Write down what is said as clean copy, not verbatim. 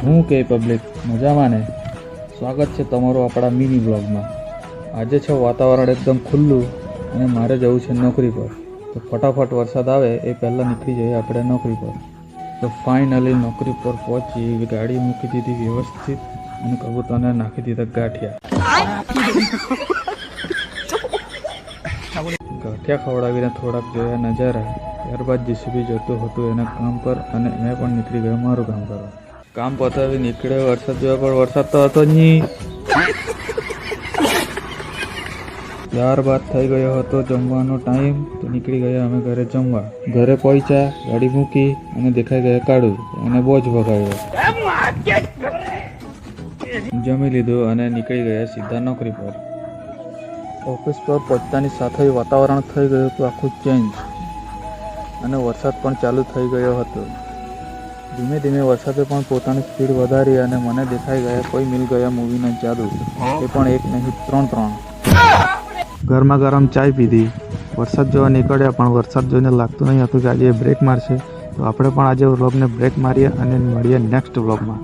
હું કે પબ્લિક મજામાં ને? સ્વાગત છે તમારું આપણા મિની બ્લોગમાં. આજે છે વાતાવરણ એકદમ ખુલ્લું અને મારે જવું છે નોકરી પર. તો ફટાફટ વરસાદ આવે એ પહેલાં નીકળી જઈએ આપણે નોકરી પર. તો ફાઇનલી નોકરી પર પહોંચી, ગાડી મૂકી દીધી વ્યવસ્થિત અને કબૂતરને નાખી દીધા ગાંઠિયા. ગાંઠિયા ખવડાવીને થોડાક જોયા નજારા. ત્યારબાદ જીસીબી જતું હતું એના કામ પર અને મેં પણ નીકળી ગયો મારું કામ કરવા. કામ પતાવી નીકળ્યો વરસાદ જોવા, પણ વરસાદ તો હતો જ નહીં. ત્યારબાદ થઈ ગયો હતો જમવાનો ટાઈમ, તો નીકળી ગયા અમે ઘરે જમવા. ઘરે પહોંચ્યા, ગાડી મૂકી અને દેખાઈ ગયા કાળું, એને બોજ ભગાવ્યો. જમી લીધું અને નીકળી ગયા સીધા નોકરી પર. ઓફિસ પર પહોંચતાની સાથે વાતાવરણ થઈ ગયું હતું આખું ચેન્જ અને વરસાદ પણ ચાલુ થઈ ગયો હતો. ધીમે ધીમે વરસાદે પણ પોતાની સ્પીડ વધારી અને મને દેખાઈ ગયા કોઈ મિલ ગયા મૂવીના જાદુ. એ પણ એક નહીં, ત્રણ. ગરમા ગરમ ચાય પીધી, વરસાદ જોવા નીકળ્યા, પણ વરસાદ જોઈને લાગતું નહીં હતું કે આજે બ્રેક મારશે. તો આપણે પણ આજે વ્લોગને બ્રેક મારીએ અને મળીએ નેક્સ્ટ વ્લોગમાં.